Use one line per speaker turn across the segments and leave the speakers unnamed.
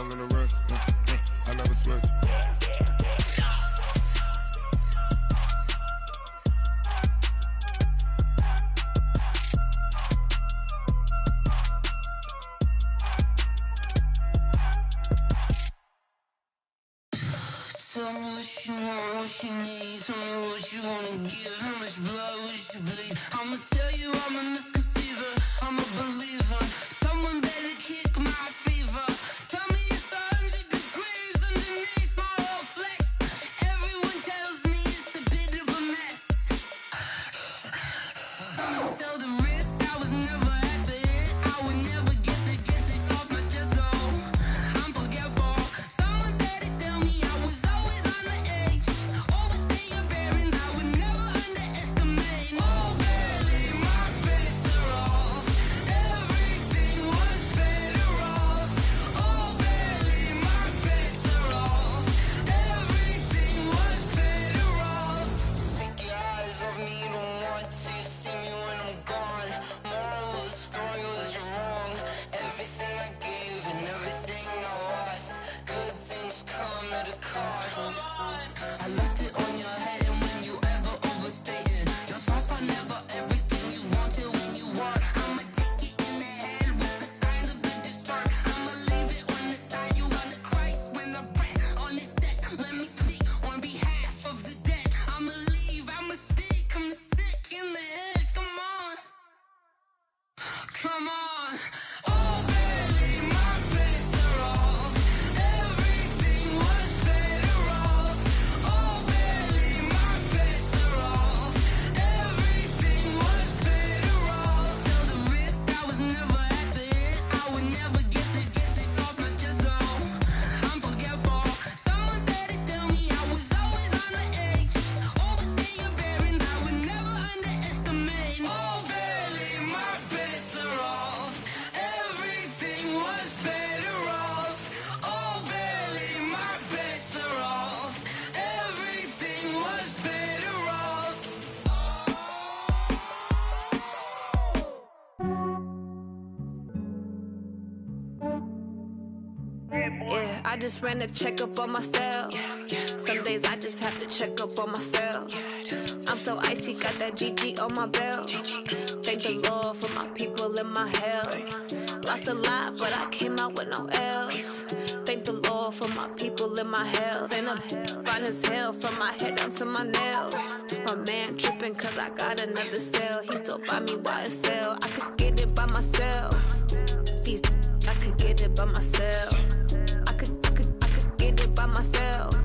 I'm in a rush. I never switch.
Tell me what you want, what you need. Tell me what you wanna give. How much blood would you bleed? I'ma tell you I'm a misconceiver. I'm a believer. Someone better kick my fever. Tell me it's 100 degrees underneath my whole flesh. Everyone tells me it's a bit of a mess. I'ma tell the risk I was never at the end. I would never get this off my chest. Oh, I'm forgetful. Someone better tell me I was always on the edge. Overstay your bearings. I would never underestimate. Oh, barely my bets are off. Everything was better off. Oh, barely my bets are off. Everything was better off. Take your eyes off me, don't want to see me when I'm gone. Moral of the story was you're wrong. Everything I gave and everything I lost. Good things come at a cost. I left it on your head, and when you ever overstated your thoughts are never everything you wanted when you want. I'ma take it in the head with the signs of the distort. I'ma leave it on the side. You on the Christ when the breath on this set. Let me speak on behalf of the dead. I'ma leave, I'ma speak. I'm the sick in the head. Come on, come on. Oh, barely my bets are off. Everything was better off. Oh, barely my bets are off. Everything was better off. Tell the risk I was never at the end. I would never get this off my chest. Oh, I'm forgetful. Someone better tell me I was always on the edge. Overstay your bearings. I would never underestimate. Oh, barely my bets are off. Everything was better off. Oh, barely my bets are off. Everything was better off.
Yeah, I just ran a checkup on myself. Some days I just have to check up on myself. I'm so icy, got that GG on my belt. Thank the Lord for my people and my health. Lost a lot, but I came out with no L's. Thank the Lord for my people and my health. And I'm fine as hell from my head down to my nails. My man tripping cause I got another cell. He still buy me YSL. I could get it by myself. These I could get it by myself. I could get it by myself.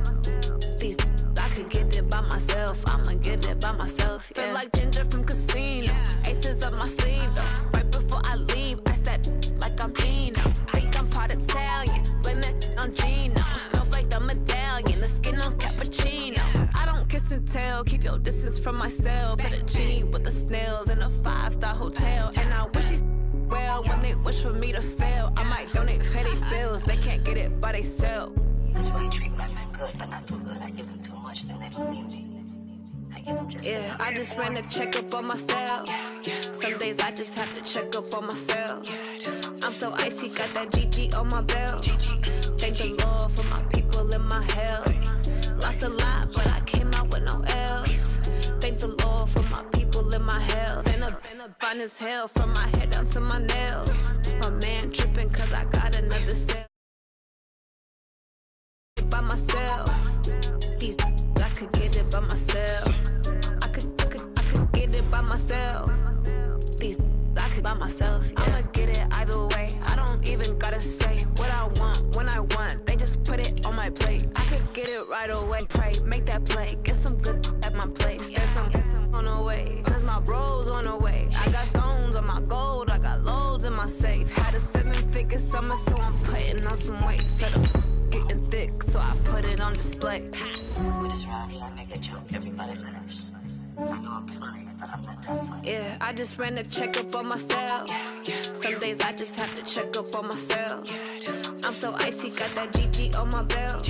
These I could get it by myself. I'ma get it by myself. Yeah. Feel like Ginger from Casino. Aces up my sleeve though. Right before I leave, I step like I'm Dino. Think I'm part Italian, blame that on Gino. Smells like the medallion, the skin on cappuccino. I don't kiss and tell, keep your distance from myself. Fettuccine with the snails in a 5-star hotel. And I wish he's well when they wish for me to fail. I might donate petty bills, they can't get it by themselves.
That's why you treat my men good, but not too good. I give them too much, then they don't need me. I give them just
Yeah, I just ran a checkup on myself. Some days I just have to check up on myself. I'm so icy, got that GG on my belt. Thank the Lord for my people and my health. Lost a lot, but I came out with no L's. Thank the Lord for my people and my health. And I'm fine as hell from my head down to my nails. My man tripping cause I got another cell. By myself. These I could get it by myself. I could get it by myself. These I could by myself. Yeah. I'ma get it either way. I don't even gotta say what I want when I want. They just put it on my plate. I could get it right away. Pray, make that play. Get some good at my place. There's some on the way. Cause my bro's on the way. I got stones on my gold. I got loads in my safe. Had a 7-figure summer, so I'm putting on some weight. Fed up getting thick, so I put it on display.
With this round here, I make a joke, everybody laughs. I know I'm funny, but I'm not that funny.
Yeah, I just ran a checkup on myself. Some days I just have to check up on myself. I'm so icy, got that GG on my belt.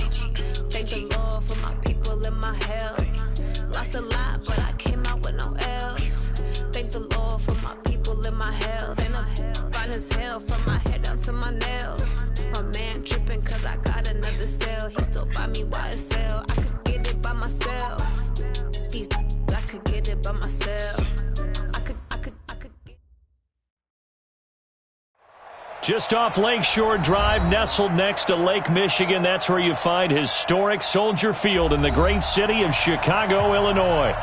Thank the Lord for my people and my health. Lost a lot, but I came out with no L's. Thank the Lord for my people and my health. And I'm fine as hell from my head down to my nails. My man tripping cause I buy me YSL. I could get it by myself. These I could get it by myself. I could get.
Just off Lakeshore Drive, nestled next to Lake Michigan, that's where you find historic Soldier Field in the great city of Chicago, Illinois.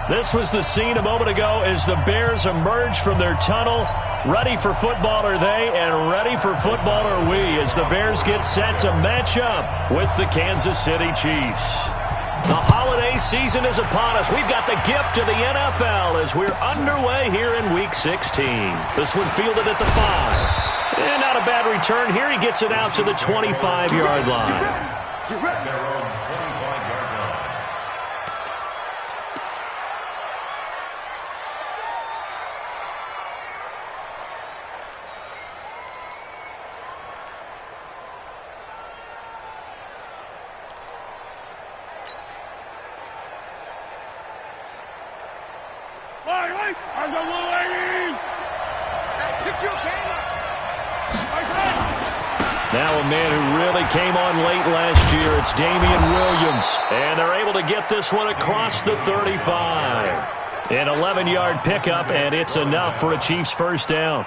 This was the scene a moment ago as the Bears emerged from their tunnel. Ready for football are they, and ready for football are we, as the Bears get set to match up with the Kansas City Chiefs. The holiday season is upon us. We've got the gift of the NFL as we're underway here in Week 16. This one fielded at the 5. And not a bad return here. He gets it out to the 25-yard line. Now a man who really came on late last year, it's Damian Williams. And they're able to get this one across the 35. An 11-yard pickup, and it's enough for a Chiefs first down.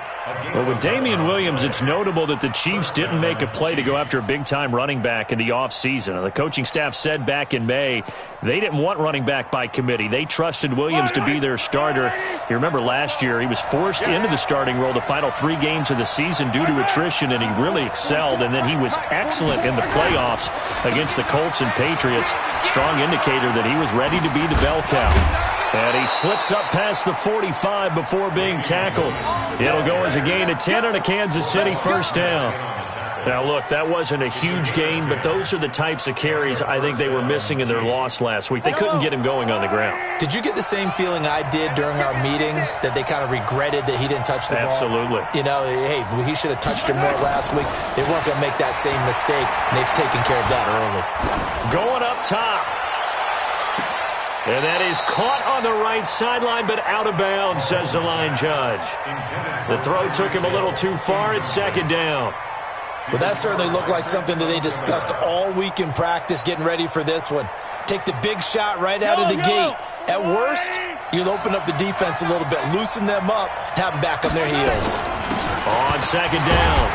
But with Damian Williams, it's notable that the Chiefs didn't make a play to go after a big-time running back in the offseason. The coaching staff said back in May they didn't want running back by committee. They trusted Williams to be their starter. You remember last year he was forced into the starting role the final 3 games of the season due to attrition, and he really excelled. And then he was excellent in the playoffs against the Colts and Patriots. Strong indicator that he was ready to be the bell cow. And he slips up past the 45 before being tackled. It'll go as a gain of 10 and a Kansas City first down. Now, look, that wasn't a huge gain, but those are the types of carries I think they were missing in their loss last week. They couldn't get him going on the ground.
Did you get the same feeling I did during our meetings, that they kind of regretted that he didn't touch the ball?
Absolutely.
You know, hey, he should have touched him more last week. They weren't going to make that same mistake, and they've taken care of that early.
Going up top. And that is caught on the right sideline, but out of bounds, says the line judge. The throw took him a little too far. It's second down.
Well, that certainly looked like something that they discussed all week in practice getting ready for this one. Take the big shot right out of the gate. At worst, you'll open up the defense a little bit, loosen them up, and have them back on their heels.
On second down,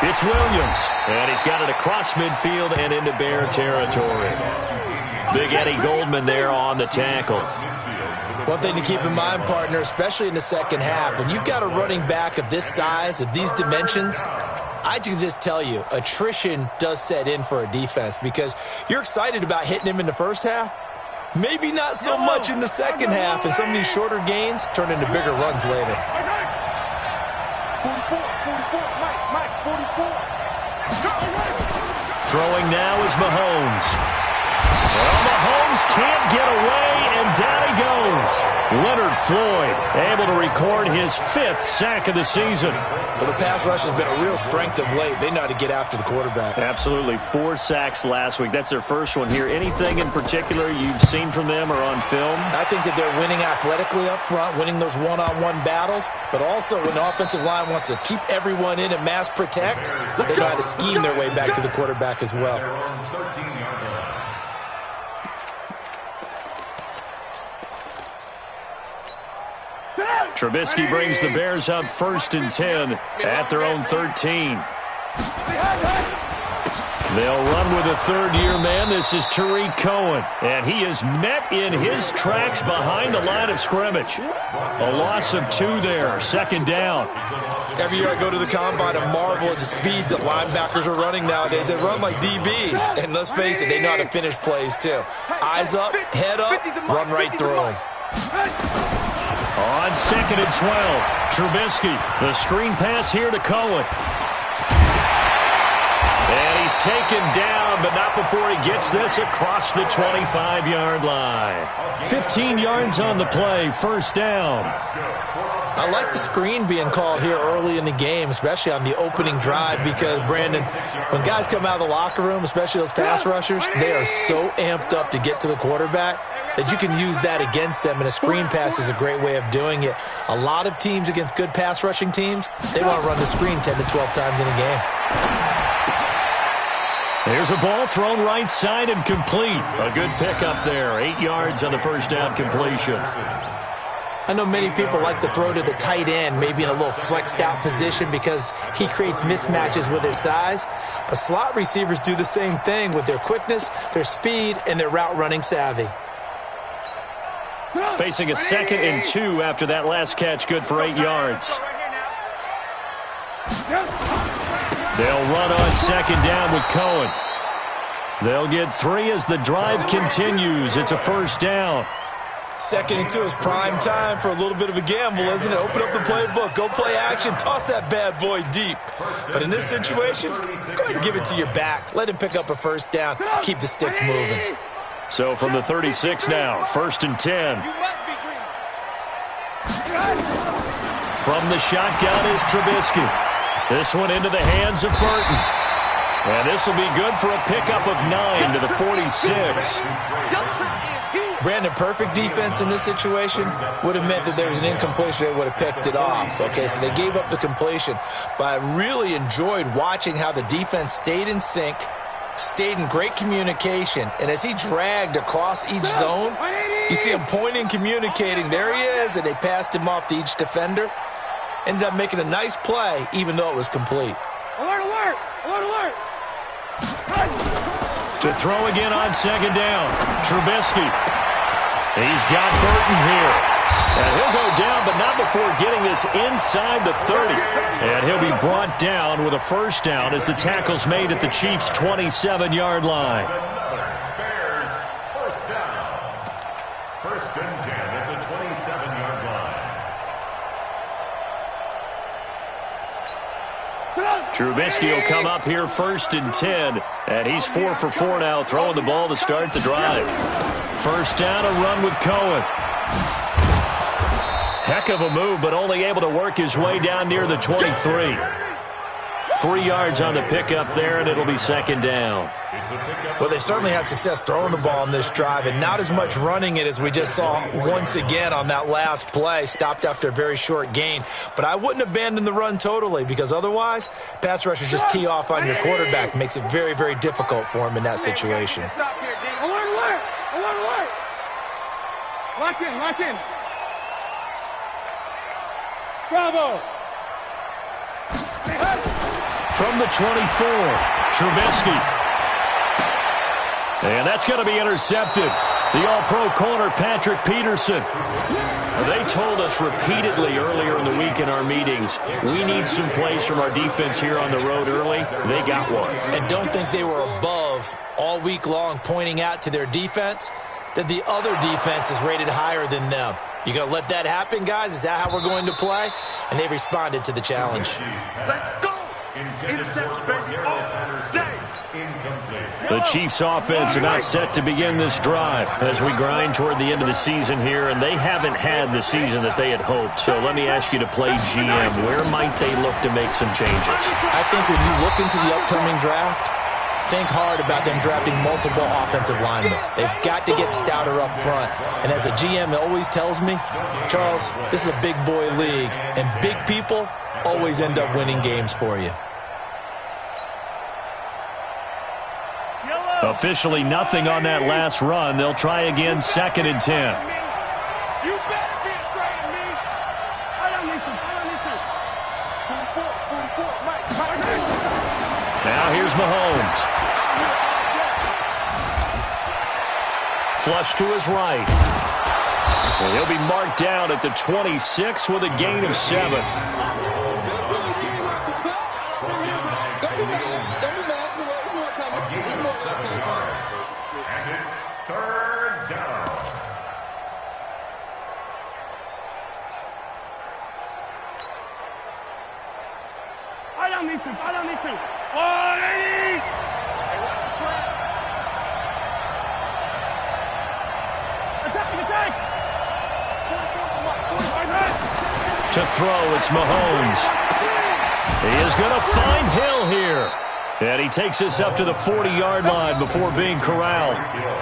it's Williams. And he's got it across midfield and into Bear territory. Big Eddie Goldman there on the tackle.
One thing to keep in mind, partner, especially in the second half, when you've got a running back of this size, of these dimensions, I can just tell you, attrition does set in for a defense because you're excited about hitting him in the first half. Maybe not so much in the second half, and some of these shorter gains turn into bigger runs later.
44.
Throwing now is Mahomes. Well, Mahomes can't get away, and down he goes. Leonard Floyd able to record his 5th sack of the season.
Well, the pass rush has been a real strength of late. They know how to get after the quarterback.
Absolutely. 4 sacks last week. That's their first one here. Anything in particular you've seen from them or on film?
I think that they're winning athletically up front, winning those one-on-one battles, but also when the offensive line wants to keep everyone in and mass protect, they know how to scheme their way back to the quarterback as well.
Trubisky brings the Bears up 1st and 10 at their own 13. They'll run with a third-year man. This is Tariq Cohen, and he is met in his tracks behind the line of scrimmage. A loss of 2 there, second down.
Every year I go to the combine and marvel at the speeds that linebackers are running nowadays. They run like DBs, and let's face it, they know how to finish plays too. Eyes up, head up, run right through them.
On 2nd and 12, Trubisky, the screen pass here to Cohen. And he's taken down, but not before he gets this across the 25-yard line. 15 yards on the play, first down.
I like the screen being called here early in the game, especially on the opening drive, because, Brandon, when guys come out of the locker room, especially those pass rushers, they are so amped up to get to the quarterback that you can use that against them, and a screen pass is a great way of doing it. A lot of teams against good pass rushing teams, they want to run the screen 10 to 12 times in a game.
There's a ball thrown right side and complete. A good pickup there. 8 yards on the first down completion.
I know many people like to throw to the tight end, maybe in a little flexed out position because he creates mismatches with his size. But slot receivers do the same thing with their quickness, their speed, and their route running savvy.
Facing a 2nd and 2 after that last catch, good for 8 yards. They'll run on 2nd down with Cohen. They'll get 3 as the drive continues. It's a first down.
2nd and 2 is prime time for a little bit of a gamble, isn't it? Open up the playbook, go play action, toss that bad boy deep. But in this situation, go ahead and give it to your back. Let him pick up a first down, keep the sticks moving.
So from the 36 now, 1st and 10. From the shotgun is Trubisky. This one into the hands of Burton. And this will be good for a pickup of 9 to the 46.
Brandon, perfect defense in this situation would have meant that there was an incompletion that would have picked it off. Okay, so they gave up the completion. But I really enjoyed watching how the defense stayed in sync, stayed in great communication, and as he dragged across each zone, you see him pointing, communicating. There he is, and they passed him off to each defender. Ended up making a nice play, even though it was complete.
Alert, alert! Alert, alert!
To throw again on 2nd down, Trubisky. He's got Burton here. And he'll go down, but not before getting this inside the 30. And he'll be brought down with a first down as the tackle's made at the Chiefs' 27-yard line.
Bears, first down. 1st and 10 at the 27-yard line.
Trubisky will come up here 1st and 10. And he's 4 for 4 now, throwing the ball to start the drive. First down, a run with Cohen. Heck of a move, but only able to work his way down near the 23. 3 yards on the pickup there, and it'll be 2nd down.
Well, they certainly had success throwing the ball on this drive, and not as much running it as we just saw once again on that last play. Stopped after a very short gain. But I wouldn't abandon the run totally, because otherwise, pass rushers just tee off on your quarterback. Makes it very, very difficult for him in that situation.
Stop here, D. Alert, alert! Alert, alert! Lock in, lock in. Bravo!
From the 24, Trubisky. And that's going to be intercepted. The all-pro corner, Patrick Peterson. They told us repeatedly earlier in the week in our meetings, we need some plays from our defense here on the road early. They got one.
And don't think they were above all week long pointing out to their defense that the other defense is rated higher than them. You going to let that happen, guys? Is that how we're going to play? And they responded to the challenge.
Let's go! Intercepts, baby, all day!
The Chiefs offense about set to begin this drive as we grind toward the end of the season here, and they haven't had the season that they had hoped. So let me ask you to play GM. Where might they look to make some changes?
I think when you look into the upcoming draft, think hard about them drafting multiple offensive linemen. They've got to get stouter up front. And as a GM always tells me, Charles, this is a big boy league, and big people always end up winning games for you.
Officially nothing on that last run. They'll try again, 2nd and 10.
You better be afraid of me! I don't listen, I don't listen. 44, Mike.
Now here's Mahomes. Flush to his right. And he'll be marked down at the 26 with a gain of 7.
And it's 3rd down.
I don't listen, I don't listen. Oh, lady! Hey, watch the slap. Attack, attack!
To throw, it's Mahomes. He is going to find Hill here. And he takes us up to the 40-yard line before being corralled.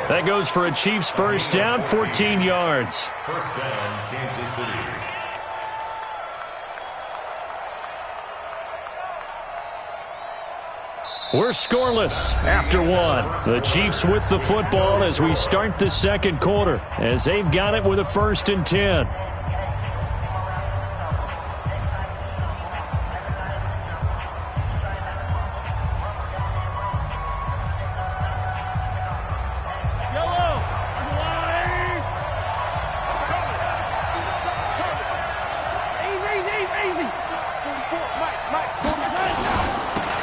That goes for a Chiefs first down, 14 yards.
First down, Kansas City.
We're scoreless after one. The Chiefs with the football as we start the second quarter, as they've got it with a 1st and 10.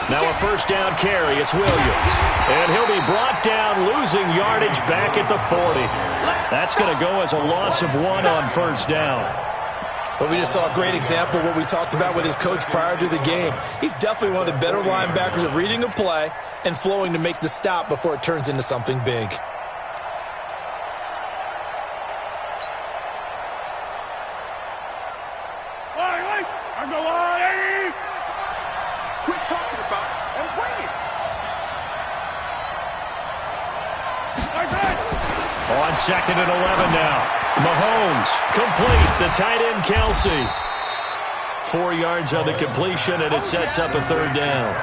Now a 1st down carry. It's Williams. And he'll be brought down, losing yardage back at the 40. That's going to go as a loss of 1 on 1st down.
But we just saw a great example of what we talked about with his coach prior to the game. He's definitely one of the better linebackers at reading a play and flowing to make the stop before it turns into something big.
Quit talking about it and bring it.
On 2nd and 11 now. Mahomes, complete. The tight end, Kelsey. 4 yards on the completion, and it sets up a 3rd down.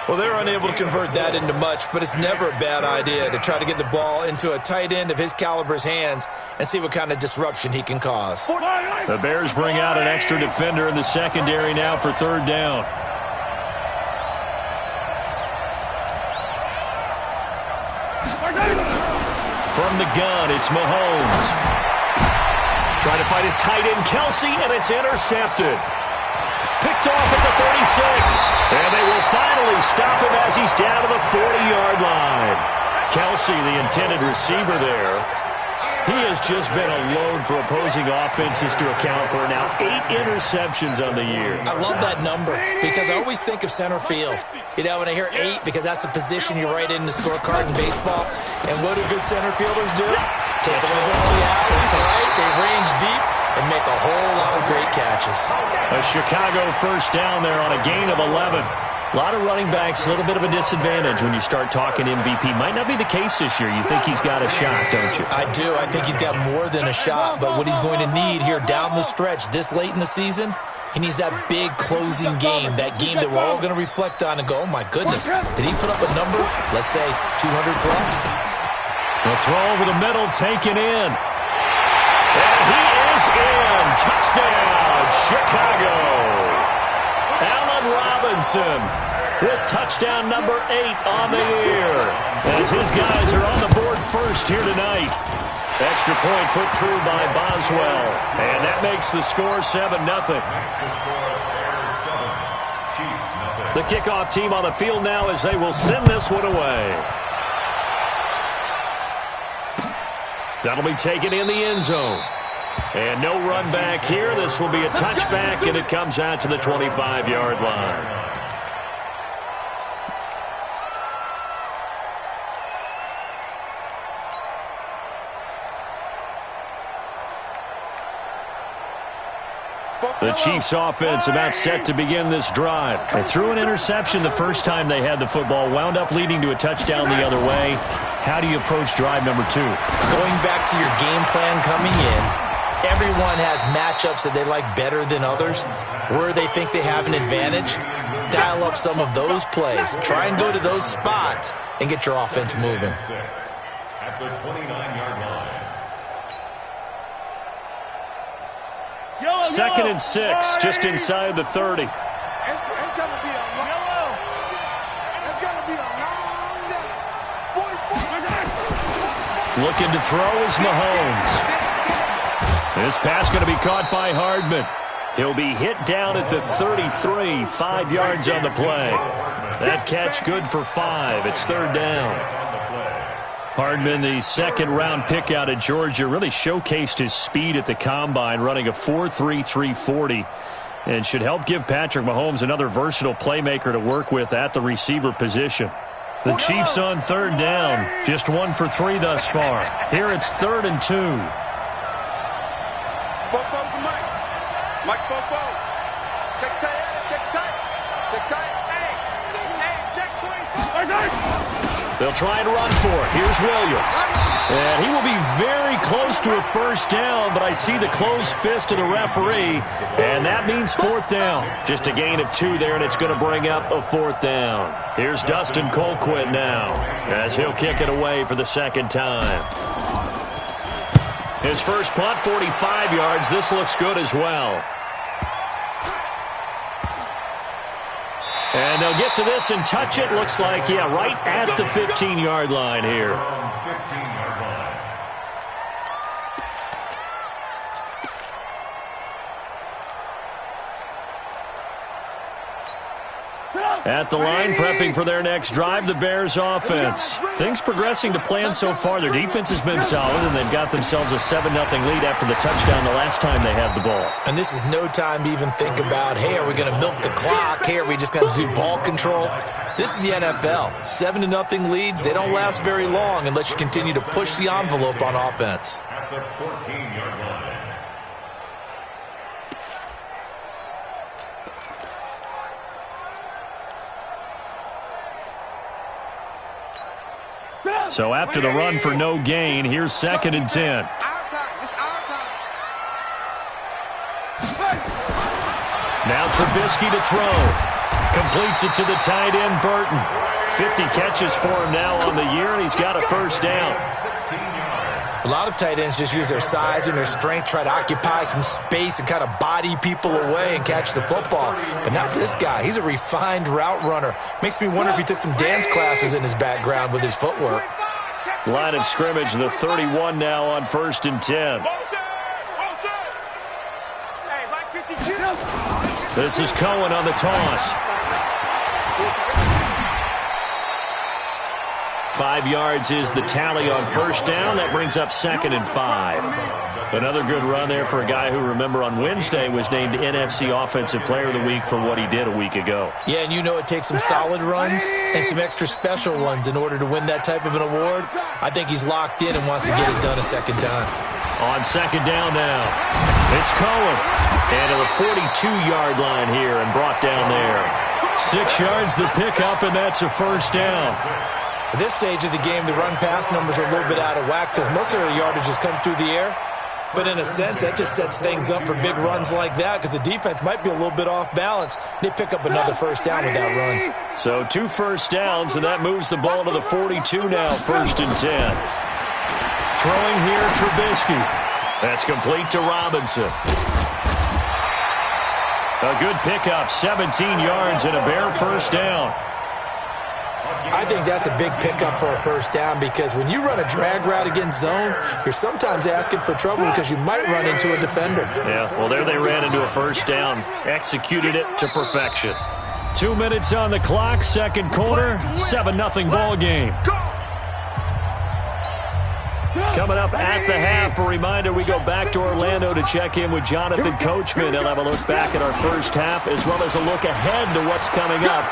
Well, they're unable to convert that into much, but it's never a bad idea to try to get the ball into a tight end of his caliber's hands and see what kind of disruption he can cause.
The Bears bring out an extra defender in the secondary now for 3rd down. From the gun, it's Mahomes. Trying to find his tight end, Kelsey, and it's intercepted. Picked off at the 36. And they will finally stop him as he's down to the 40-yard line. Kelsey, the intended receiver there. He has just been a load for opposing offenses to account for now 8 interceptions on the year.
I love that number because I always think of center field. You know, when I hear 8, because that's the position you write in the scorecard in baseball. And what do good center fielders do? Take away all the alleys, right? They range deep and make a whole lot of great catches.
A Chicago 1st down there on a gain of 11. A lot of running backs, a little bit of a disadvantage when you start talking MVP. Might not be the case this year. You think he's got a shot, don't you?
I do. I think he's got more than a shot. But what he's going to need here down the stretch this late in the season, he needs that big closing game, that game that we're all going to reflect on and go, oh, my goodness, did he put up a number, let's say, 200 plus?
The throw over the middle, taken in. And he is in. Touchdown, Chicago. Allen Robinson with touchdown number 8 on the year. As his guys are on the board first here tonight. Extra point put through by Boswell. And that makes the score 7-0. The kickoff team on the field now as they will send this one away. That'll be taken in the end zone. And no run back here. This will be a touchback, and it comes out to the 25-yard line. The Chiefs offense about set to begin this drive. They threw an interception the first time they had the football, wound up leading to a touchdown the other way. How do you approach drive number 2?
Going back to your game plan coming in, everyone has matchups that they like better than others. Where they think they have an advantage, dial up some of those plays. Try and go to those spots and get your offense moving.
At the 29-yard line.
2nd and 6, just inside the 30.
It's going to be a long, it's going to be a long day. 44.
Looking to throw is Mahomes. This pass going to be caught by Hardman. He'll be hit down at the 33, 5 yards on the play. That catch good for 5. It's 3rd down. Hardman, the second-round pick out of Georgia, really showcased his speed at the Combine, running a 4.33 40, and should help give Patrick Mahomes another versatile playmaker to work with at the receiver position. The Chiefs on 3rd down, just 1 for 3 thus far. Here it's 3rd and 2.
Bobo to Mike. Mike Bobo. Check tight. Check tight. Check tight. Hey, check 24.
They'll try and run for it. Here's Williams. And he will be very close to a first down, but I see the closed fist of the referee, and that means fourth down. Just a gain of 2 there, and it's going to bring up a fourth down. Here's Dustin Colquitt now, as he'll kick it away for the second time. His first punt, 45 yards. This looks good as well. And they'll get to this and touch it. Looks like, yeah, right at the 15-yard line here. At the line, prepping for their next drive, the Bears offense. Things progressing to plan so far. Their defense has been solid, and they've got themselves a 7-0 lead after the touchdown the last time they had the ball.
And this is no time to even think about, hey, are we going to milk the clock? Hey, are we just going to do ball control? This is the NFL. 7-0 leads, they don't last very long unless you continue to push the envelope on offense.
At the 14-yard line.
So after the run for no gain, here's 2nd and 10.
Our time. It's our time.
Now Trubisky to throw. Completes it to the tight end, Burton. 50 catches for him now on the year, and he's got a first down.
A lot of tight ends just use their size and their strength, try to occupy some space and kind of body people away and catch the football. But not this guy. He's a refined route runner. Makes me wonder if he took some dance classes in his background with his footwork.
Line of scrimmage, the 31 now on 1st and 10. This is Cohen on the toss. 5 yards is the tally on first down. That brings up 2nd and 5. Another good run there for a guy who, remember, on Wednesday was named NFC Offensive Player of the Week for what he did a week ago.
Yeah, and you know it takes some solid runs and some extra special ones in order to win that type of an award. I think he's locked in and wants to get it done a second time.
On 2nd down now, it's Cohen. And to the 42-yard line here and brought down there. 6 yards the pickup, and that's a first down.
At this stage of the game, the run-pass numbers are a little bit out of whack because most of the yardage has come through the air. But in a sense, that just sets things up for big runs like that because the defense might be a little bit off balance. They pick up another first down with that run.
So 2 first downs, and that moves the ball to the 42 now, 1st and 10. Throwing here, Trubisky. That's complete to Robinson. A good pickup, 17 yards and a bare first down.
I think that's a big pickup for a first down because when you run a drag route against zone, you're sometimes asking for trouble because you might run into a defender.
Yeah, well, there they ran into a first down. Executed it to perfection. 2 minutes on the clock, second quarter, 7-0 ball game. Coming up at the half, a reminder, we go back to Orlando to check in with Jonathan Coachman. He'll have a look back at our first half as well as a look ahead to what's coming up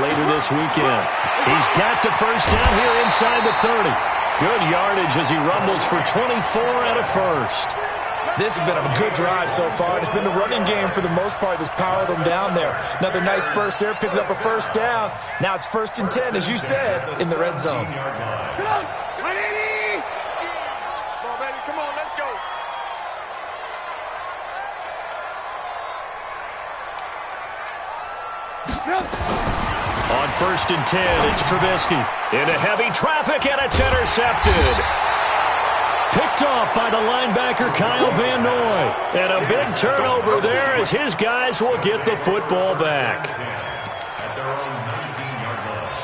later this weekend. He's got the first down here inside the 30. Good yardage as he rumbles for 24 and a first.
This has been a good drive so far. It's been the running game for the most part that's powered them down there. Another nice burst there, picking up a first down. Now it's 1st and 10, as you said, in the red zone.
On 1st and 10, it's Trubisky. Into heavy traffic, and it's intercepted. Picked off by the linebacker, Kyle Van Noy. And a big turnover there as his guys will get the football back.
At their own 19-yard line.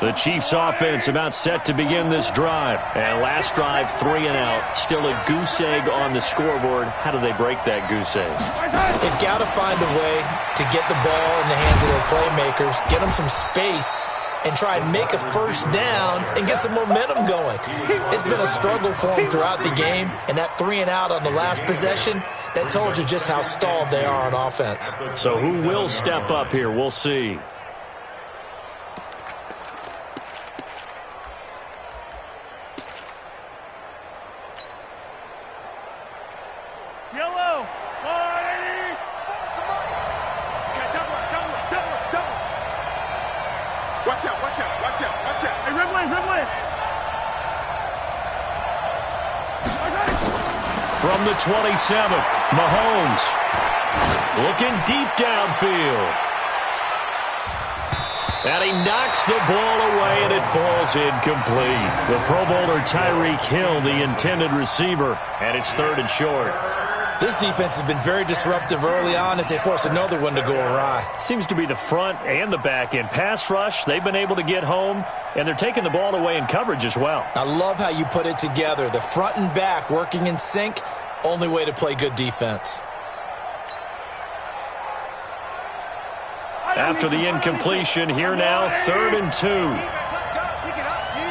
The Chiefs offense about set to begin this drive. And last drive, 3 and out. Still a goose egg on the scoreboard. How do they break that goose egg?
They've got to find a way to get the ball in the hands of their playmakers, get them some space, and try and make a first down and get some momentum going. It's been a struggle for them throughout the game, and that 3 and out on the last possession, that told you just how stalled they are on offense.
So who will step up here? We'll see.
Yellow, 4.
Watch out, watch out.
Hey, red.
From the 27, Mahomes looking deep downfield. And he knocks the ball away, and it falls incomplete. The Pro Bowler Tyreek Hill, the intended receiver, and it's 3rd and short.
This defense has been very disruptive early on as they force another one to go awry.
Seems to be the front and the back end. Pass rush, they've been able to get home, and they're taking the ball away in coverage as well.
I love how you put it together. The front and back working in sync, only way to play good defense.
After the incompletion, here now, 3rd and 2.
Let's go. Pick it up, G.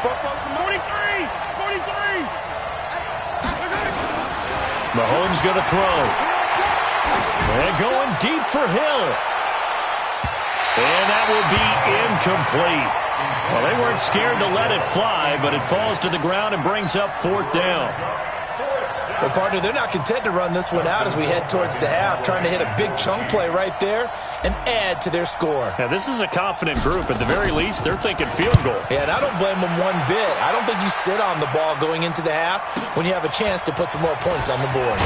43.
Mahomes going to throw. And going deep for Hill. And that will be incomplete. Well, they weren't scared to let it fly, but it falls to the ground and brings up 4th down.
Well, partner, they're not content to run this one out as we head towards the half, trying to hit a big chunk play right there and add to their score.
Now, this is a confident group. At the very least, they're thinking field goal.
Yeah, and I don't blame them one bit. I don't think you sit on the ball going into the half when you have a chance to put some more points on the board.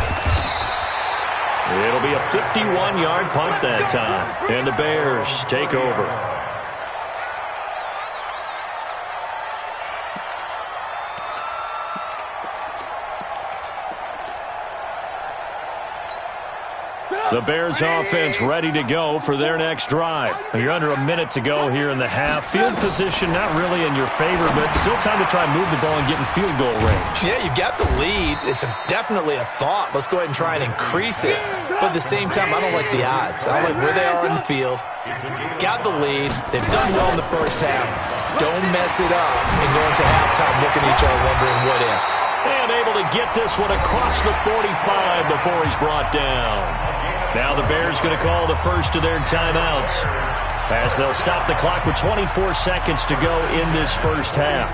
It'll be a 51-yard punt that time, and the Bears take over. The Bears offense ready to go for their next drive. You're under a minute to go here in the half. Field position not really in your favor, but still time to try and move the ball and get in field goal range.
Yeah, you've got the lead. It's definitely a thought. Let's go ahead and try and increase it. But at the same time, I don't like the odds. I don't like where they are on the field. Got the lead. They've done well in the first half. Don't mess it up and go into halftime looking at each other wondering what if.
And able to get this one across the 45 before he's brought down. Now the Bears going to call the first of their timeouts as they'll stop the clock with 24 seconds to go in this first half.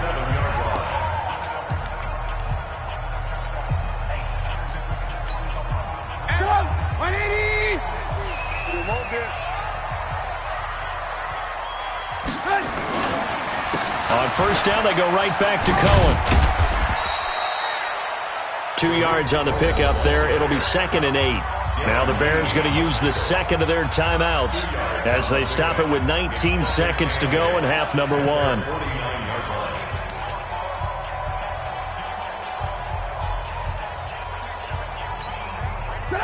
On first down, they go right back to Cohen. 2 yards on the pickup there. It'll be 2nd and 8. Now the Bears going to use the second of their timeouts as they stop it with 19 seconds to go in half number 1.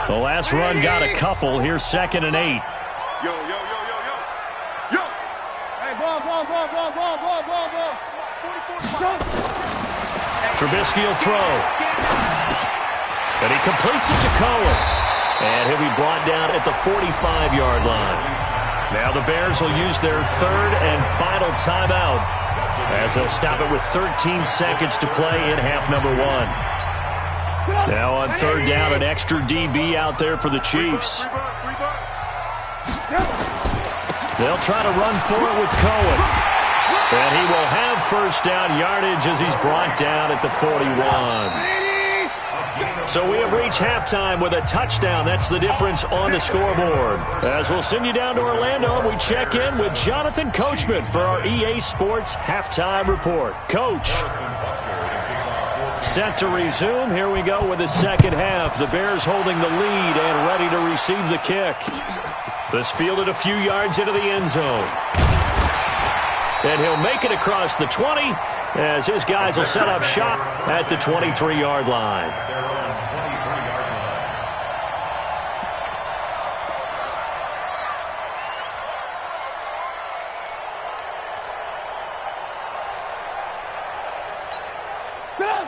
The last run got a couple. Here's 2nd and 8.
Yo.
Hey, ball.
Trubisky will throw. And he completes it to Cohen. And he'll be brought down at the 45-yard line. Now the Bears will use their 3rd and final timeout as they'll stop it with 13 seconds to play in half number 1. Now on 3rd down, an extra DB out there for the Chiefs. They'll try to run for it with Cohen. And he will have first down yardage as he's brought down at the 41. So we have reached halftime with a touchdown. That's the difference on the scoreboard. As we'll send you down to Orlando, we check in with Jonathan Coachman for our EA Sports Halftime Report. Coach. Set to resume. Here we go with the second half. The Bears holding the lead and ready to receive the kick. This fielded a few yards into the end zone. And he'll make it across the 20 as his guys will set up shop at the 23-yard line.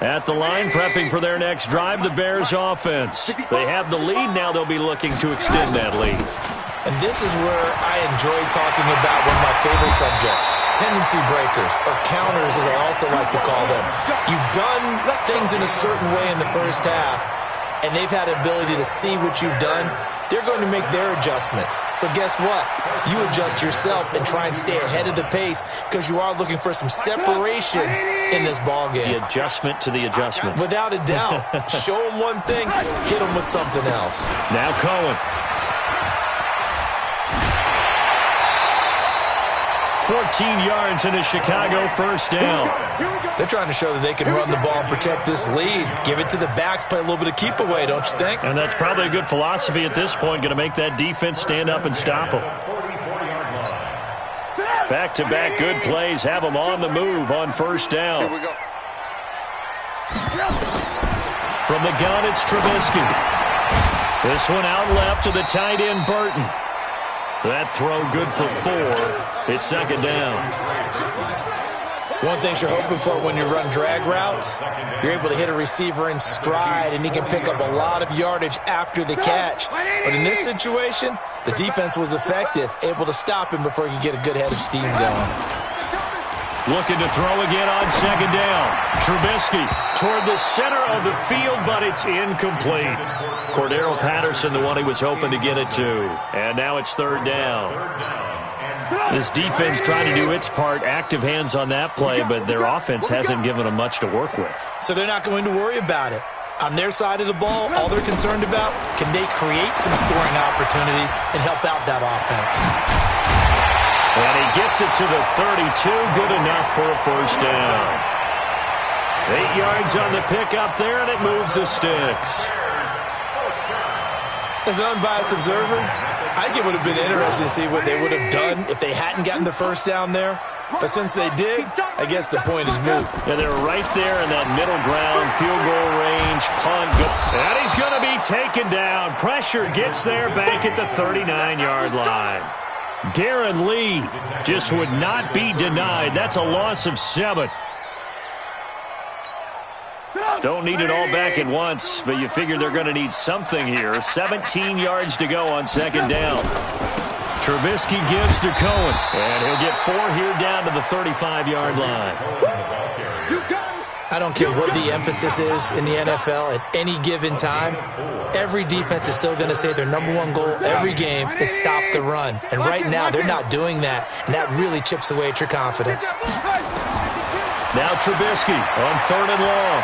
At the line, prepping for their next drive, the Bears offense. They have the lead. Now they'll be looking to extend that lead.
And this is where I enjoy talking about one of my favorite subjects, tendency breakers, or counters as I also like to call them. You've done things in a certain way in the first half, and they've had an ability to see what you've done. They're going to make their adjustments. So guess what? You adjust yourself and try and stay ahead of the pace because you are looking for some separation in this ball game.
The adjustment to the adjustment.
Without a doubt. Show them one thing, hit them with something else.
Now Cohen. 14 yards in a Chicago first down.
They're trying to show that they can run the ball and protect this lead. Give it to the backs, play a little bit of keep away, don't you think?
And that's probably a good philosophy at this point, going to make that defense stand up and stop them. Back-to-back good plays have them on the move on first down.
Here we go.
From the gun, it's Trubisky. This one out left to the tight end, Burton. That throw good for 4. It's second down.
One thing you're hoping for when you run drag routes, you're able to hit a receiver in stride, and he can pick up a lot of yardage after the catch. But in this situation, the defense was effective, able to stop him before he could get a good head of steam going.
Looking to throw again on second down. Trubisky toward the center of the field, but it's incomplete. Cordero Patterson, the one he was hoping to get it to. And now it's third down. This defense trying to do its part, active hands on that play, but their offense hasn't given them much to work with.
So they're not going to worry about it. On their side of the ball, all they're concerned about, can they create some scoring opportunities and help out that offense?
And he gets it to the 32, good enough for a first down. 8 yards on the pickup there, and it moves the sticks.
As an unbiased observer, I think it would have been interesting to see what they would have done if they hadn't gotten the first down there. But since they did, I guess the point is moot.
And they're right there in that middle ground, field goal range, punt. And he's going to be taken down. Pressure gets there back at the 39-yard line. Darren Lee just would not be denied. That's a loss of 7. Don't need it all back at once, but you figure they're going to need something here. 17 yards to go on second down. Trubisky gives to Cohen, and he'll get 4 here down to the 35-yard line.
I don't care what the emphasis is in the NFL at any given time. Every defense is still going to say their #1 goal every game is stop the run. And right now, they're not doing that, and that really chips away at your confidence.
Now Trubisky on 3rd and long.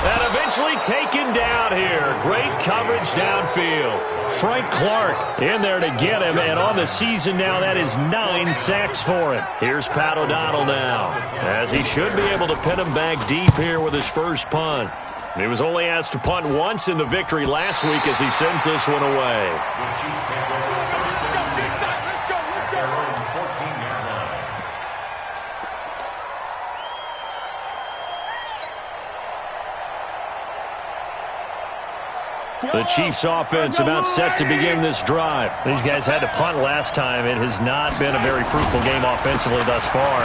And eventually taken down here. Great coverage downfield. Frank Clark in there to get him, and on the season now, that is 9 sacks for him. Here's Pat O'Donnell now, as he should be able to pin him back deep here with his first punt. He was only asked to punt once in the victory last week as he sends this one away. The Chiefs offense about set to begin this drive. These guys had to punt last time. It has not been a very fruitful game offensively thus far.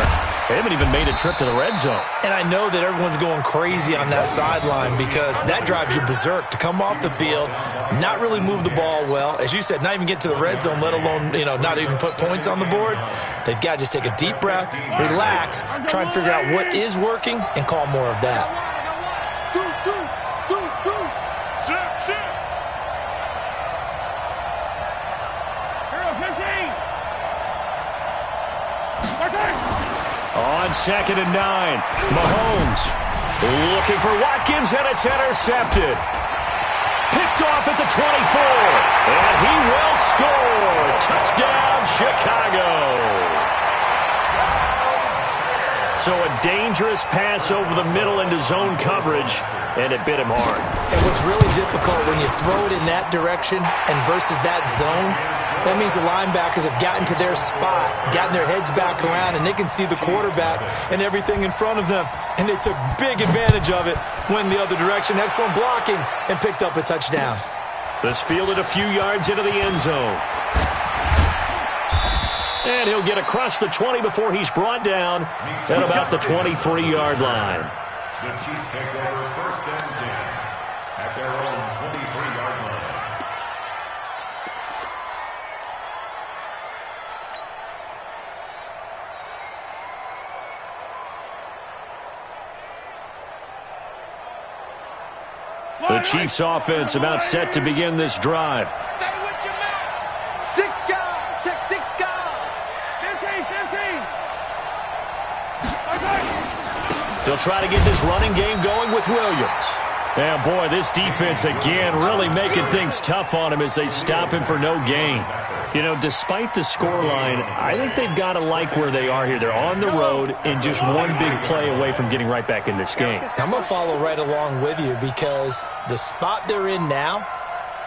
They haven't even made a trip to the red zone. And I know that everyone's going crazy on that sideline because that drives you berserk to come off the field, not really move the ball well. As you said, not even get to the red zone, let alone, not even put points on the board. They've got to just take a deep breath, relax, try and figure out what is working and call more of that. On 2nd and 9, Mahomes looking for Watkins, and it's intercepted. Picked off at the 24, and he will score. Touchdown, Chicago. So a dangerous pass over the middle into zone coverage, and it bit him hard. And what's really difficult when you throw it in that direction and versus that zone, that means the linebackers have gotten to their spot, gotten their heads back around, and they can see the quarterback and everything in front of them. And they took big advantage of it, went the other direction, excellent blocking, and picked up a touchdown. This fielded a few yards into the end zone. And he'll get across the 20 before he's brought down at about the 23-yard line.
The Chiefs take over 1st and 10 at their own 23-yard line.
The Chiefs offense about set to begin this drive.
Stay with your man. 6 guys. Check 6 guys.
15.
They'll try to get this running game going with Williams. Yeah, boy, this defense again really making things tough on him as they stop him for no gain. You know, despite the scoreline, I think they've got to like where they are here. They're on the road and just one big play away from getting right back in this game.
I'm going to follow right along with you because the spot they're in now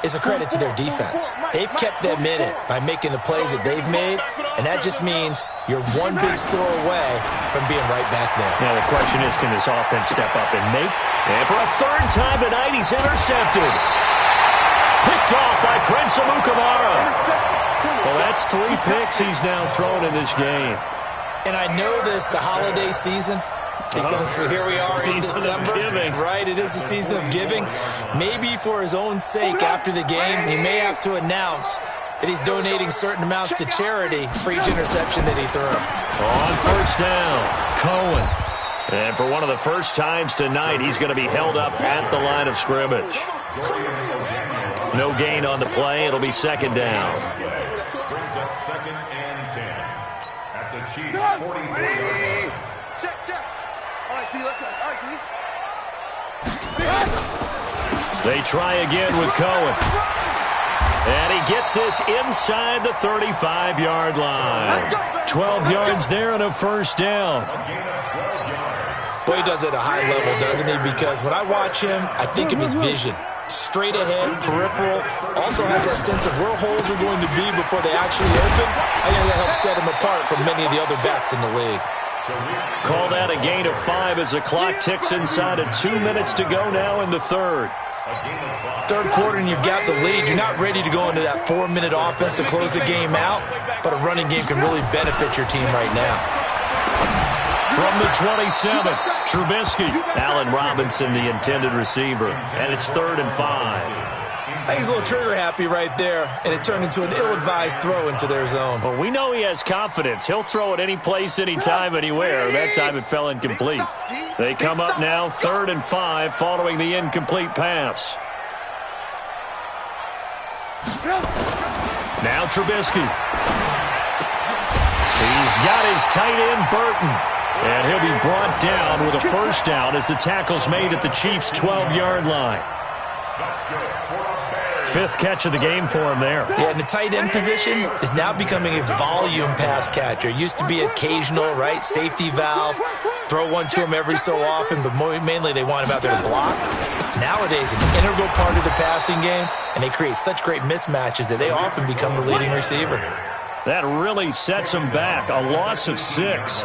is a credit to their defense. They've kept them in it by making the plays that they've made, and that just means you're one big score away from being right back there.
Now the question is, can this offense step up and make? And for a third time tonight, he's intercepted. Picked off by Prince Amukamara. Well, that's 3 picks he's now thrown in this game.
And I know this, the holiday season, because here we are in December, right? It is the season of giving. Maybe for his own sake after the game, he may have to announce that he's donating certain amounts to charity for each interception that he threw.
On first down, Cohen. And for one of the first times tonight, he's going to be held up at the line of scrimmage. No gain on the play. It'll be second down.
Brings up 2nd and 10 at the Chiefs' 44-yard line.
Check. All right, D, let's go. All right, D.
They try again with Cohen. And he gets this inside the 35-yard line. 12 yards there and a first down.
Boy, he does it at a high level, doesn't he? Because when I watch him, I think of his vision. Straight ahead, peripheral. Also has that sense of where holes are going to be before they actually open. I think that helps set him apart from many of the other backs in the league.
Call that a gain of 5 as the clock ticks inside of 2 minutes to go now in the third.
Third quarter and you've got the lead. You're not ready to go into that 4-minute offense to close the game out, but a running game can really benefit your team right now.
From the 27, Trubisky. Allen Robinson, the intended receiver. And it's 3rd and 5.
I think he's a little trigger happy right there, and it turned into an ill-advised throw into their zone.
Well, we know he has confidence. He'll throw it any place, anytime, anywhere. That time it fell incomplete. They come up now 3rd and 5 following the incomplete pass. Now Trubisky. He's got his tight end, Burton. And he'll be brought down with a first down as the tackle's made at the Chiefs' 12-yard line. 5th catch of the game for him there.
Yeah, and the tight end position is now becoming a volume pass catcher. It used to be occasional, right? Safety valve. Throw one to him every so often, but mainly they want him out there to block. Nowadays, an integral part of the passing game, and they create such great mismatches that they often become the leading receiver.
That really sets them back. A loss of 6.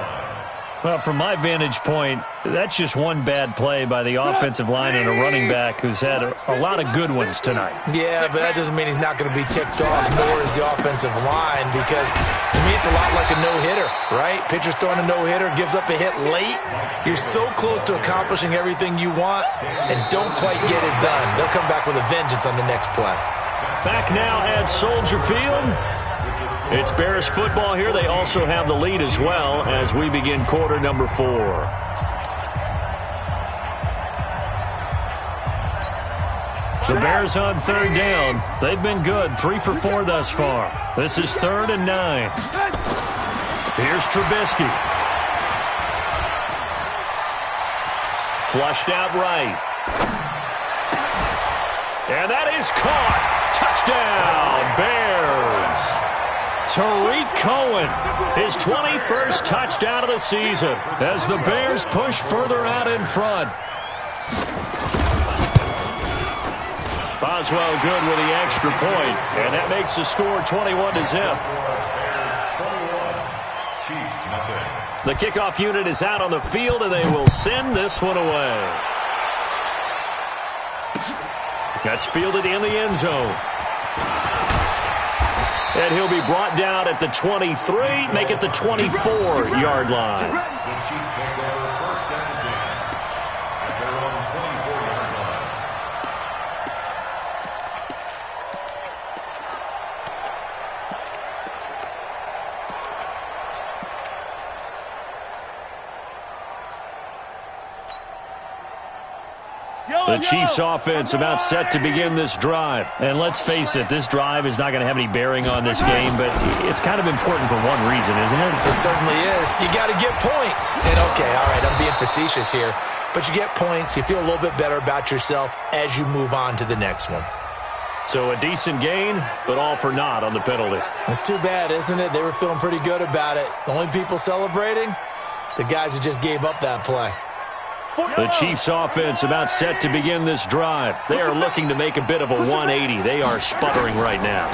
Well, from my vantage point, that's just one bad play by the offensive line and a running back who's had a lot of good ones tonight.
Yeah, but that doesn't mean he's not going to be ticked off, nor is the offensive line, because to me it's a lot like a no-hitter, right? Pitcher's throwing a no-hitter, gives up a hit late. You're so close to accomplishing everything you want and don't quite get it done. They'll come back with a vengeance on the next play.
Back now at Soldier Field. It's Bears football here. They also have the lead as well as we begin quarter number 4. The Bears on 3rd down. They've been good. 3 for 4 thus far. This is 3rd and 9. Here's Trubisky. Flushed out right. And that is caught. Touchdown, Bears. Tariq Cohen, his 21st touchdown of the season as the Bears push further out in front. Boswell good with the extra point, and that makes the score 21-0. The kickoff unit is out on the field, and they will send this one away. That's fielded in the end zone. And he'll be brought down at the 23, make it the 24-yard line.
The Chiefs make over 1st and 10 at their own 24-yard line.
The Chiefs offense about set to begin this drive. And let's face it, this drive is not going to have any bearing on this game, but it's kind of important for one reason, isn't it?
It certainly is. You got to get points. And okay, all right, I'm being facetious here, but you get points, you feel a little bit better about yourself as you move on to the next one.
So a decent gain, but all for naught on the penalty.
It's too bad, isn't it? They were feeling pretty good about it. The only people celebrating, the guys who just gave up that play.
The Chiefs offense about set to begin this drive. They are looking to make a bit of a 180. They are sputtering right now.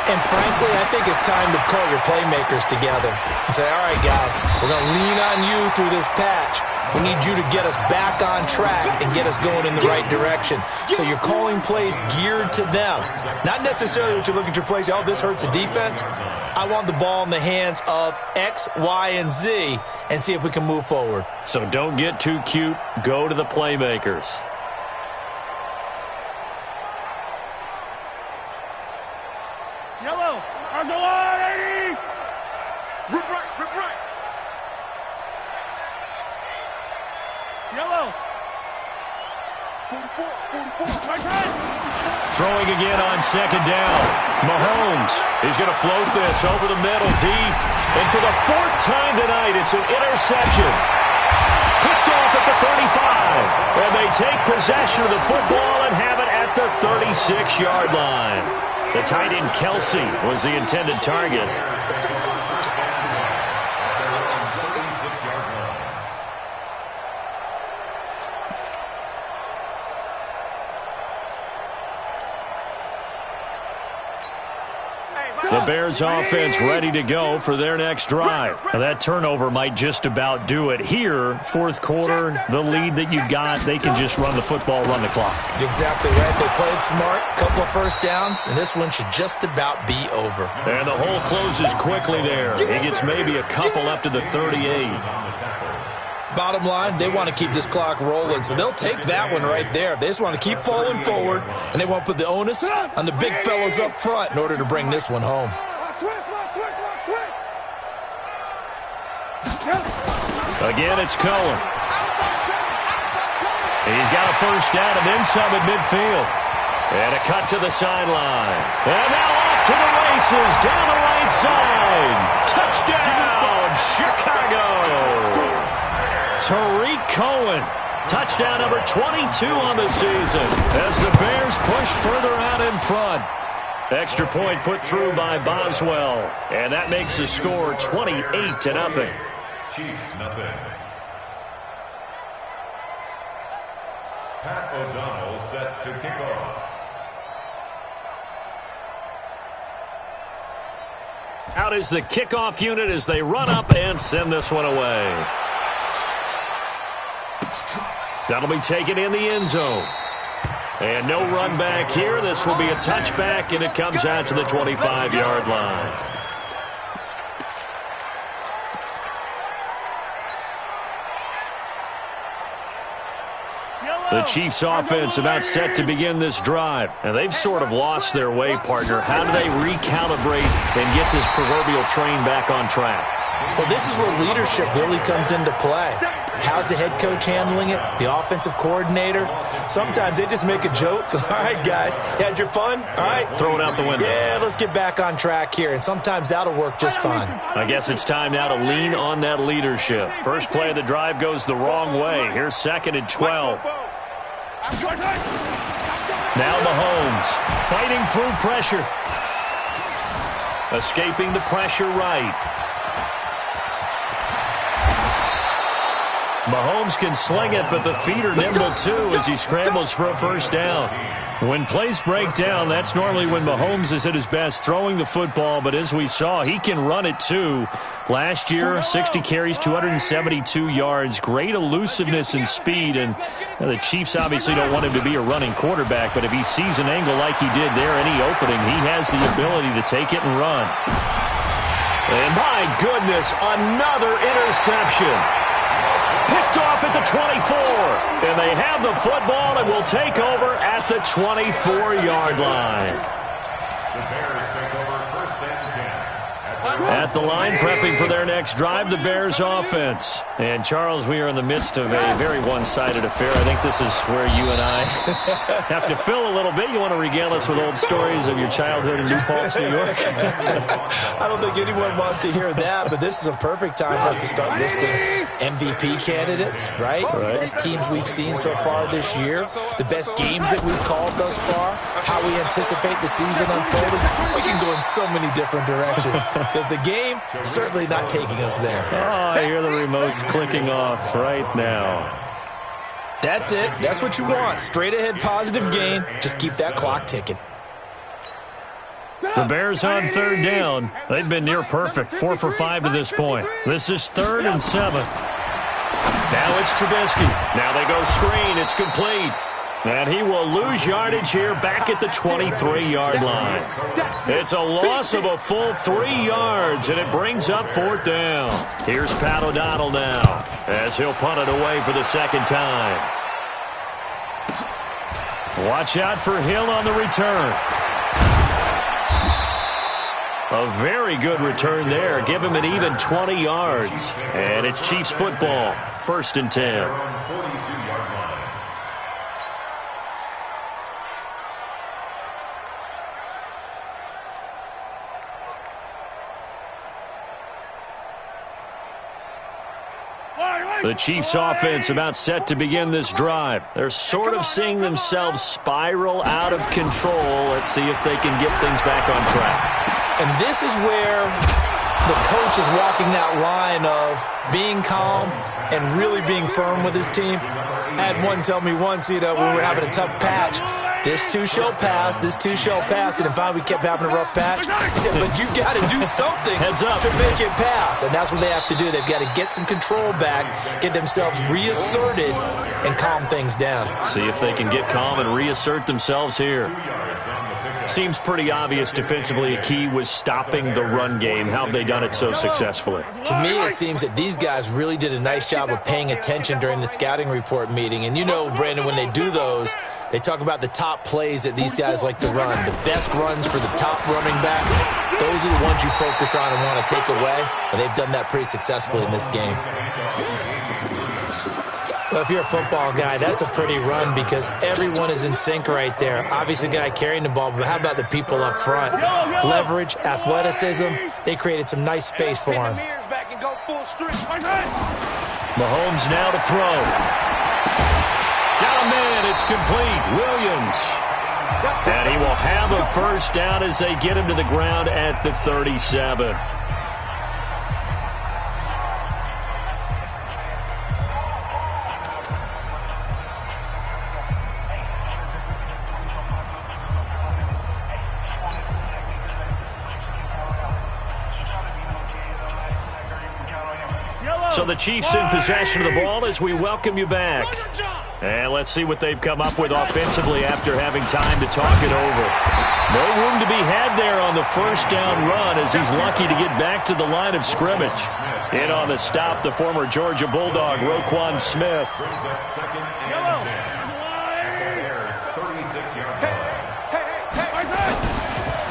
And frankly, I think it's time to call your playmakers together and say, all right, guys, we're going to lean on you through this patch. We need you to get us back on track and get us going in the right direction. So you're calling plays geared to them. Not necessarily what you look at your plays, oh, this hurts the defense. I want the ball in the hands of X, Y, and Z and see if we can move forward.
So don't get too cute. Go to the playmakers.
Yellow. Arsenal 180.
Rip right, rip right.
Yellow.
44.
Right side.
Throwing again on second down. Mahomes is going to float this over the middle deep. And for the fourth time tonight, it's an interception. Picked off at the 35. And they take possession of the football and have it at the 36-yard line. The tight end Kelsey was the intended target. The Bears offense ready to go for their next drive. Now that turnover might just about do it. Here, fourth quarter, the lead that you've got, they can just run the football, run the clock.
Exactly right. They played smart, couple of first downs, and this one should just about be over.
And the hole closes quickly there. He gets maybe a couple up to the 38.
Bottom line, they want to keep this clock rolling, so they'll take that one right there. They just want to keep falling forward, and they want to put the onus on the big fellas up front in order to bring this one home.
Again, it's Cohen. He's got a first down and then some at midfield. And a cut to the sideline. And now off to the races down the right side. Touchdown, Chicago. Tariq Cohen, touchdown number 22 on the season as the Bears push further out in front. Extra point put through by Boswell, and that makes the score 28-0.
Chiefs, nothing. Pat O'Donnell set to kick off.
Out is the kickoff unit as they run up and send this one away. That'll be taken in the end zone. And no run back here. This will be a touchback, and it comes out to the 25-yard line. The Chiefs offense about set to begin this drive. And they've sort of lost their way, partner. How do they recalibrate and get this proverbial train back on track?
Well, this is where leadership really comes into play. How's the head coach handling it? The offensive coordinator? Sometimes they just make a joke. All right, guys, you had your fun? All right.
Throw it out the window.
Yeah, let's get back on track here. And sometimes that'll work just fine.
I guess it's time now to lean on that leadership. First play of the drive goes the wrong way. Here's second and 12. Now Mahomes fighting through pressure. Escaping the pressure right. Mahomes can sling it, but the feet are nimble too as he scrambles for a first down. When plays break down, that's normally when Mahomes is at his best throwing the football, but as we saw, he can run it too. Last year, 60 carries, 272 yards, great elusiveness and speed, and the Chiefs obviously don't want him to be a running quarterback, but if he sees an angle like he did there, any opening, he has the ability to take it and run. And my goodness, another interception. Picked off at the 24, and they have the football and will take over at the 24-yard line.
The Bears take over first and 10 at the
At the line, prepping for their next drive, the Bears offense. And, Charles, we are in the midst of a very one-sided affair. I think this is where you and I have to fill a little bit. You want to regale us with old stories of your childhood in New Paltz, New York?
I don't think anyone wants to hear that, but this is a perfect time for us to start listing MVP candidates, right? Best teams we've seen so far this year, the best games that we've called thus far, how we anticipate the season unfolding. We can go in so many different directions because the game certainly not taking us there.
Oh, I hear the remotes clicking off right now.
That's it. That's what you want. Straight ahead positive gain. Just keep that clock ticking.
The Bears on third down. They've been near perfect, 4 for 5 to this point. This is 3rd and 7. Now it's Trubisky. Now they go screen. It's complete. And he will lose yardage here back at the 23-yard line. It's a loss of a full 3 yards, and it brings up 4th down. Here's Pat O'Donnell now as he'll punt it away for the second time. Watch out for Hill on the return. A very good return there. Give him an even 20 yards. And it's Chiefs football. 1st and 10. The Chiefs offense about set to begin this drive. They're sort of seeing themselves spiral out of control. Let's see if they can get things back on track.
And this is where the coach is walking that line of being calm and really being firm with his team. I had one tell me once, when we were having a tough patch, this too shall pass, this too shall pass. And finally we kept having a rough patch. He said, but you got to do something to make it pass. And that's what they have to do. They've got to get some control back, get themselves reasserted, and calm things down.
See if they can get calm and reassert themselves here. Seems pretty obvious defensively a key was stopping the run game. How have they done it so successfully?
To me, it seems that these guys really did a nice job of paying attention during the scouting report meeting. And you know, Brandon, when they do those, they talk about the top plays that these guys like to run. The best runs for the top running back, those are the ones you focus on and want to take away. And they've done that pretty successfully in this game. Well, if you're a football guy, that's a pretty run because everyone is in sync right there. Obviously, the guy carrying the ball, but how about the people up front? Leverage, athleticism, they created some nice space for him.
Mahomes now to throw. Got a man, it's complete. Williams. And he will have a first down as they get him to the ground at the 37. So the Chiefs in possession of the ball as we welcome you back. And let's see what they've come up with offensively after having time to talk it over. No room to be had there on the first down run as he's lucky to get back to the line of scrimmage. In on the stop, the former Georgia Bulldog, Roquan Smith.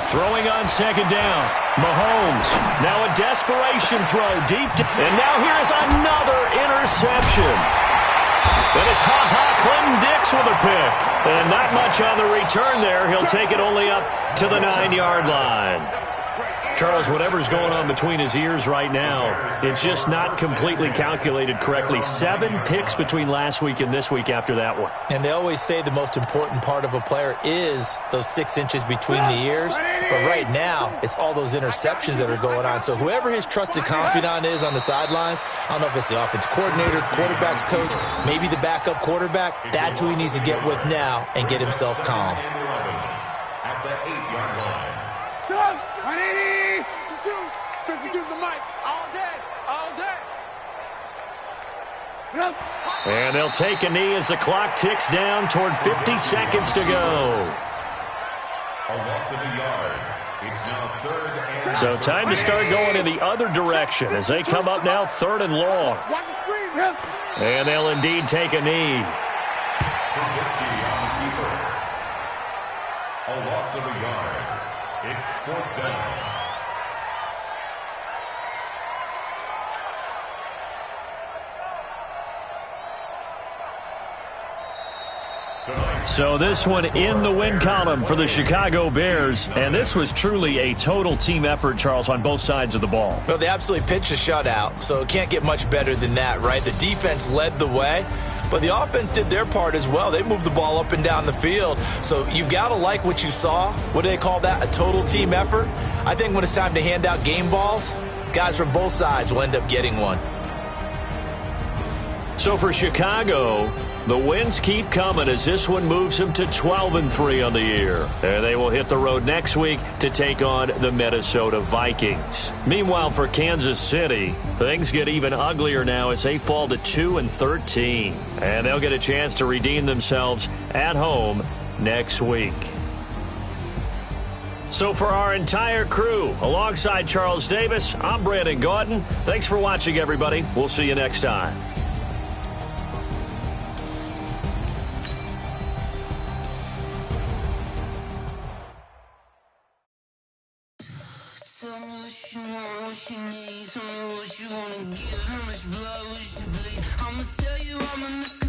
Throwing on second down. Mahomes. Now a desperation throw deep. And now here's another interception. And it's Clinton Dix with a pick. And not much on the return there. He'll take it only up to the 9-yard line. Charles, whatever's going on between his ears right now, it's just not completely calculated correctly. 7 picks between last week and this week after that one.
And they always say the most important part of a player is those 6 inches between the ears. But right now, it's all those interceptions that are going on. So whoever his trusted confidant is on the sidelines, I don't know if it's the offense coordinator, the quarterback's coach, maybe the backup quarterback, that's who he needs to get with now and get himself calm.
At the 8-yard line.
52's the mic. All day. All day.
And they'll take a knee as the clock ticks down toward 50 seconds to go.
A loss of a yard. It's now 3rd and...
So time to start going in the other direction as they come up now 3rd and long.
Watch the screen.
And they'll indeed take a knee.
Trubisky on the keeper. A loss of a yard. It's 4th down.
So this one in the win column for the Chicago Bears, and this was truly a total team effort, Charles, on both sides of the ball.
Well, they absolutely pitched a shutout, so it can't get much better than that, right? The defense led the way, but the offense did their part as well. They moved the ball up and down the field, so you've got to like what you saw. What do they call that? A total team effort? I think when it's time to hand out game balls, guys from both sides will end up getting one.
So for Chicago, the wins keep coming as this one moves them to 12-3 on the year. And they will hit the road next week to take on the Minnesota Vikings. Meanwhile, for Kansas City, things get even uglier now as they fall to 2-13. And they'll get a chance to redeem themselves at home next week. So for our entire crew, alongside Charles Davis, I'm Brandon Gaudin. Thanks for watching, everybody. We'll see you next time.
Tell me what you want, what you need. Tell me what you wanna give. How much blood would you bleed? I'ma tell you I'm a